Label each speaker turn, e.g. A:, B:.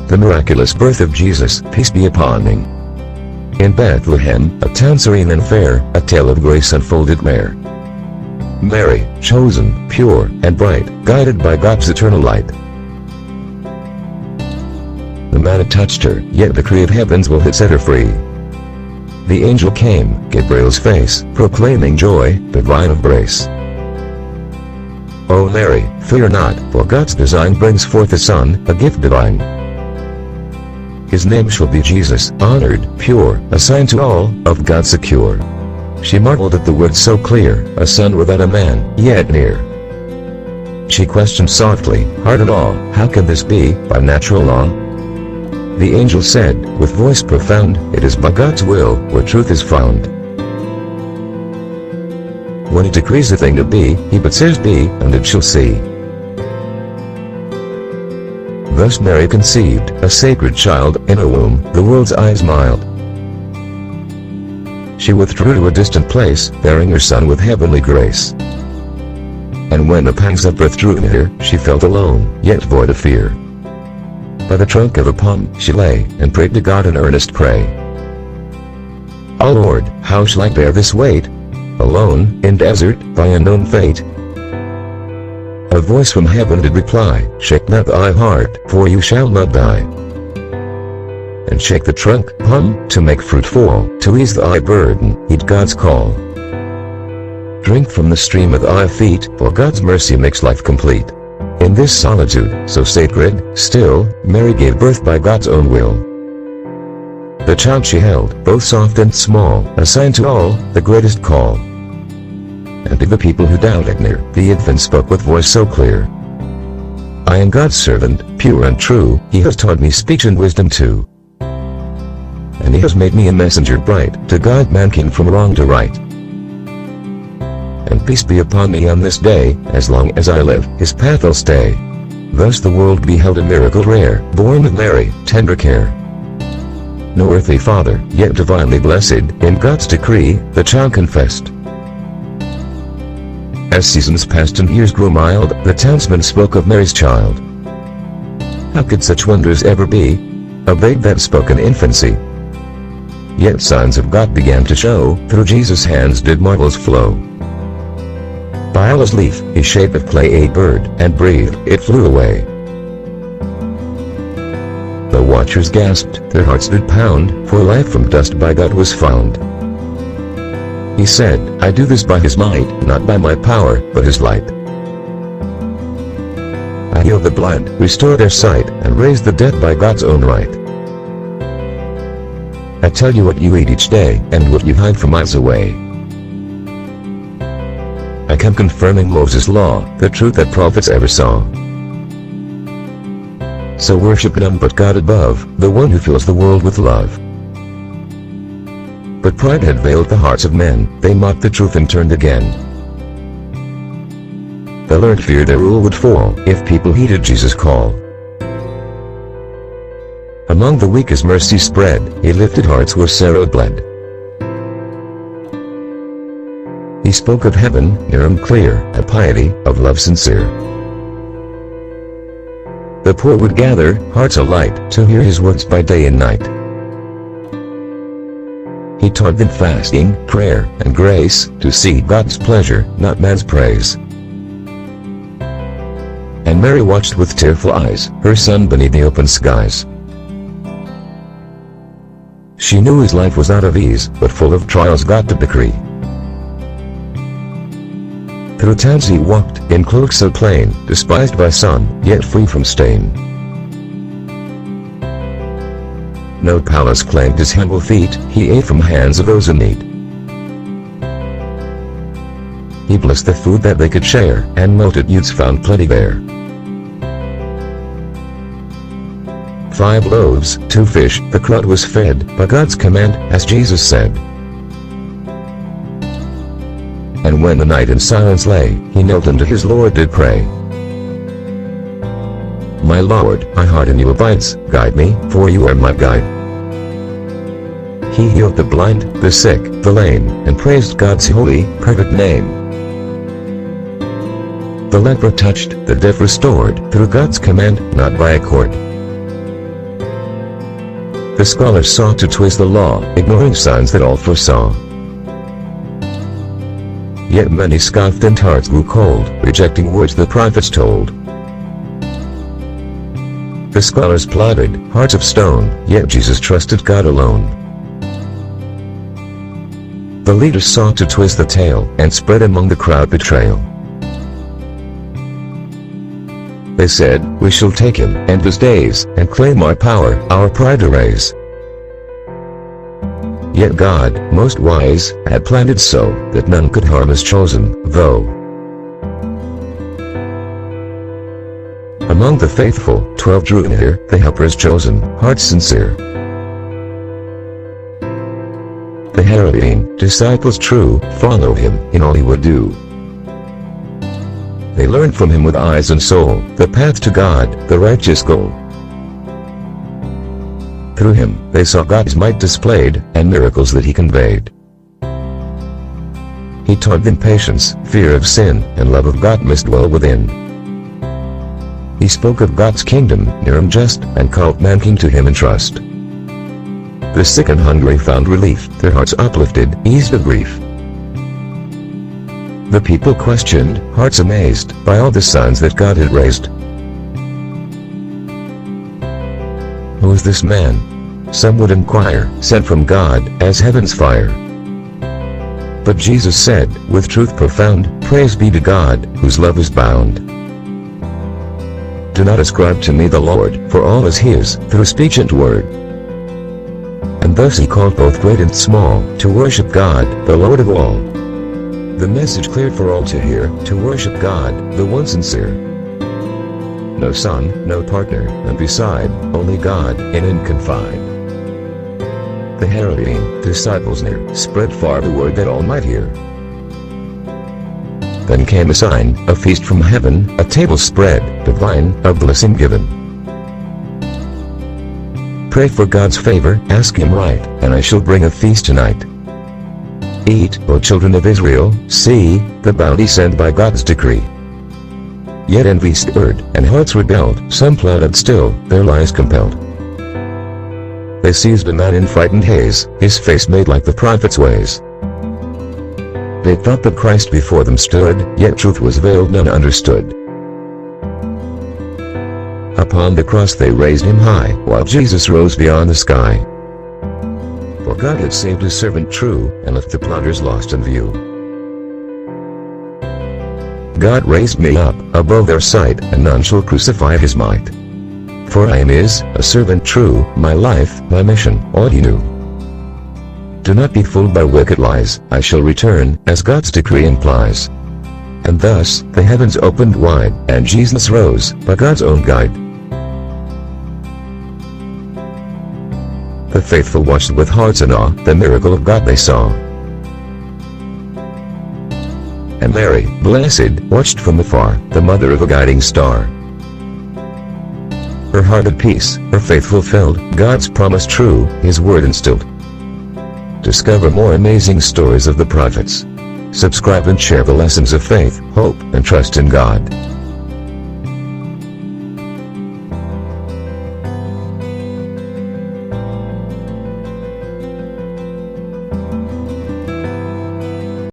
A: the miraculous birth of Jesus, peace be upon him. In Bethlehem, a town serene and fair, a tale of grace unfolded there. Mary, chosen, pure, and bright, guided by God's eternal light. The manna touched her, yet the decree of heavens will have set her free. The angel came, Gabriel's face, proclaiming joy, divine of grace. O Mary, fear not, for God's design brings forth a son, a gift divine. His name shall be Jesus, honored, pure, a sign to all, of God secure. She marveled at the words so clear, a son without a man, yet near. She questioned softly, heart and all, how can this be, by natural law? The angel said, with voice profound, it is by God's will, where truth is found. When he decrees a thing to be, he but says be, and it shall see. Thus Mary conceived, a sacred child, in her womb, the world's eyes mild. She withdrew to a distant place, bearing her son with heavenly grace. And when the pangs of birth drew near, she felt alone, yet void of fear. By the trunk of a palm, she lay, and prayed to God in earnest pray. O Lord, how shall I bear this weight? Alone, in desert, by unknown fate. A voice from heaven did reply, shake not thy heart, for you shall not die. And shake the trunk, palm, to make fruit fall, to ease thy burden, heed God's call. Drink from the stream at thy feet, for God's mercy makes life complete. In this solitude, so sacred, still, Mary gave birth by God's own will. The child she held, both soft and small, a sign to all, the greatest call. And to the people who doubted near, the infant spoke with voice so clear. I am God's servant, pure and true, he has taught me speech and wisdom too. And he has made me a messenger bright, to guide mankind from wrong to right. And peace be upon me on this day, as long as I live, his path I'll stay. Thus the world beheld a miracle rare, born of Mary, tender care. No earthly father, yet divinely blessed, in God's decree, the child confessed. As seasons passed and years grew mild, the townsmen spoke of Mary's child. How could such wonders ever be? A babe that spoke in infancy. Yet signs of God began to show, through Jesus' hands did marvels flow. By Allah's leaf, he shaped of clay a bird, and breathed, it flew away. The watchers gasped, their hearts did pound, for life from dust by God was found. He said, I do this by his might, not by my power, but his light. I healed the blind, restored their sight, and raised the dead by God's own right. I tell you what you eat each day, and what you hide from eyes away. I come confirming Moses' law, the truth that prophets ever saw. So worship none but God above, the one who fills the world with love. But pride had veiled the hearts of men, they mocked the truth and turned again. They learned fear their rule would fall, if people heeded Jesus' call. Among the weak his mercy spread, he lifted hearts where sorrow bled. He spoke of heaven, near and clear, a piety, of love sincere. The poor would gather, hearts alight, to hear his words by day and night. He taught them fasting, prayer, and grace, to seek God's pleasure, not man's praise. And Mary watched with tearful eyes, her son beneath the open skies. She knew his life was not of ease, but full of trials God did decree. Through towns he walked, in cloaks so plain, despised by some, yet free from stain. No palace claimed his humble feet, he ate from hands of those in need. He blessed the food that they could share, and multitudes found plenty there. 5 loaves, 2 fish, the crowd was fed, by God's command, as Jesus said. And when the night in silence lay, he knelt and to his Lord did pray. My Lord, my heart in you abides, guide me, for you are my guide. He healed the blind, the sick, the lame, and praised God's holy, perfect name. The leper touched, the deaf restored, through God's command, not by accord. The scholars sought to twist the law, ignoring signs that all foresaw. Yet many scoffed and hearts grew cold, rejecting words the prophets told. The scholars plotted, hearts of stone, yet Jesus trusted God alone. The leaders sought to twist the tale, and spread among the crowd betrayal. They said, we shall take him, and his days, and claim our power, our pride erase. Yet God, most wise, had planned it so, that none could harm his chosen, though. Among the faithful, 12 drew near, the helpers chosen, hearts sincere. The Ḥawāriyyūn, disciples true, followed him, in all he would do. They learned from him with eyes and soul, the path to God, the righteous goal. Through him, they saw God's might displayed, and miracles that he conveyed. He taught them patience, fear of sin, and love of God must dwell within. He spoke of God's kingdom, near and just, and called man king to him in trust. The sick and hungry found relief, their hearts uplifted, eased of grief. The people questioned, hearts amazed, by all the signs that God had raised. Who is this man? Some would inquire, sent from God, as heaven's fire. But Jesus said, with truth profound, praise be to God, whose love is bound. Do not ascribe to me the Lord, for all is his, through speech and word. And thus he called both great and small, to worship God, the Lord of all. The message clear for all to hear, to worship God, the one sincere. No son, no partner, and beside, only God, in and confide. The Ḥawāriyyūn, disciples near, spread far the word that all might hear. Then came a sign, a feast from heaven, a table spread, divine, a blessing given. Pray for God's favor, ask him right, and I shall bring a feast tonight. Eat, O children of Israel, see, the bounty sent by God's decree. Yet envy stirred, and hearts rebelled, some plotted still, their lies compelled. They seized a man in frightened haze, his face made like the prophet's ways. They thought that Christ before them stood, yet truth was veiled, none understood. Upon the cross they raised him high, while Jesus rose beyond the sky. For God had saved his servant true, and left the plotters lost in view. God raised me up, above their sight, and none shall crucify his might. For I am his, a servant true, my life, my mission, all he knew. Do not be fooled by wicked lies, I shall return, as God's decree implies. And thus, the heavens opened wide, and Jesus rose, by God's own guide. The faithful watched with hearts in awe, the miracle of God they saw. And Mary, blessed, watched from afar, the mother of a guiding star. Her heart at peace, her faith fulfilled, God's promise true, his word instilled. Discover more amazing stories of the prophets. Subscribe and share the lessons of faith, hope, and trust in God.